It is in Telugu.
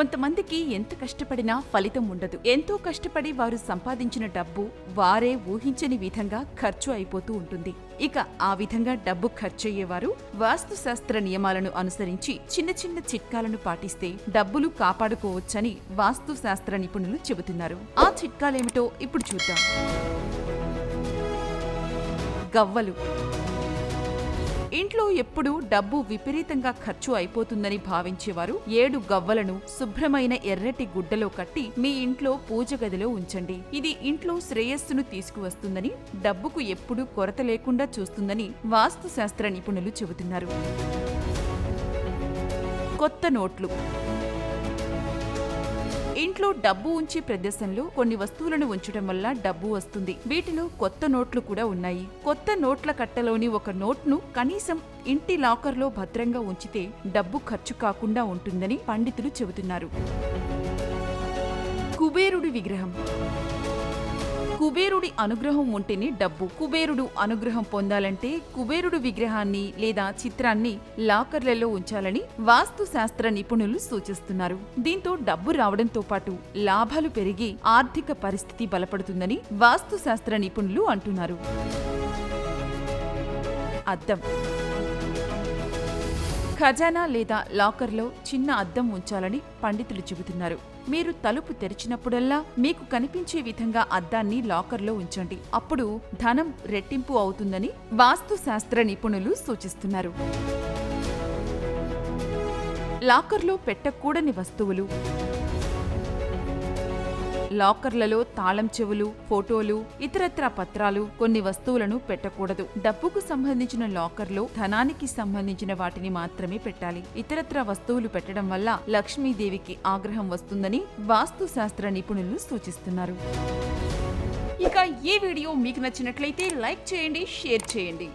కొంతమందికి ఎంత కష్టపడినా ఫలితం ఉండదు. ఎంతో కష్టపడి వారు సంపాదించిన డబ్బు వారే ఊహించని విధంగా ఖర్చు అయిపోతూ ఉంటుంది. ఇక ఆ విధంగా డబ్బు ఖర్చయ్యేవారు వాస్తుశాస్త్ర నియమాలను అనుసరించి చిన్న చిన్న చిట్కాలను పాటిస్తే డబ్బులు కాపాడుకోవచ్చని వాస్తుశాస్త్ర నిపుణులు చెబుతున్నారు. ఆ చిట్కాలేమిటో ఇప్పుడు చూద్దాం. గవ్వలు. ఇంట్లో ఎప్పుడూ డబ్బు విపరీతంగా ఖర్చు అయిపోతుందని భావించేవారు 7 గవ్వలను శుభ్రమైన ఎర్రటి గుడ్డలో కట్టి మీ ఇంట్లో పూజ గదిలో ఉంచండి. ఇది ఇంట్లో శ్రేయస్సును తీసుకువస్తుందని, డబ్బుకు ఎప్పుడూ కొరత లేకుండా చూస్తుందని వాస్తుశాస్త్ర నిపుణులు చెబుతున్నారు. కొత్త నోట్లు. ఇంట్లో డబ్బు ఉంచే ప్రదేశంలో కొన్ని వస్తువులను ఉంచడం వల్ల డబ్బు వస్తుంది. వీటిలో కొత్త నోట్లు కూడా ఉన్నాయి. కొత్త నోట్ల కట్టలోని ఒక నోట్ను కనీసం ఇంటి లాకర్లో భద్రంగా ఉంచితే డబ్బు ఖర్చు కాకుండా ఉంటుందని పండితులు చెబుతున్నారు. కుబేరుడి విగ్రహం. కుబేరుడి అనుగ్రహం ఉంటేనే డబ్బు. కుబేరుడు అనుగ్రహం పొందాలంటే కుబేరుడు విగ్రహాన్ని లేదా చిత్రాన్ని లాకర్లలో ఉంచాలని వాస్తుశాస్త్ర నిపుణులు సూచిస్తున్నారు. దీంతో డబ్బు రావడంతో పాటు లాభాలు పెరిగి ఆర్థిక పరిస్థితి బలపడుతుందని వాస్తుశాస్త్ర నిపుణులు అంటున్నారు. అద్దం. ఖజానా లేదా లాకర్లో చిన్న అద్దం ఉంచాలని పండితులు చెబుతున్నారు. మీరు తలుపు తెరిచినప్పుడల్లా మీకు కనిపించే విధంగా అద్దాన్ని లాకర్లో ఉంచండి. అప్పుడు ధనం రెట్టింపు అవుతుందని వాస్తుశాస్త్ర నిపుణులు సూచిస్తున్నారు. లాకర్లో పెట్టకూడని వస్తువులు. లాకర్లలో తాళం చెవులు, ఫోటోలు, ఇతరత్రా పత్రాలు, కొన్ని వస్తువులను పెట్టకూడదు. డబ్బుకు సంబంధించిన లాకర్లో ధనానికి సంబంధించిన వాటిని మాత్రమే పెట్టాలి. ఇతరత్రా వస్తువులు పెట్టడం వల్ల లక్ష్మీదేవికి ఆగ్రహం వస్తుందని వాస్తుశాస్త్ర నిపుణులు సూచిస్తున్నారు. ఇక ఈ వీడియో మీకు నచ్చినట్లయితే లైక్ చేయండి, షేర్ చేయండి.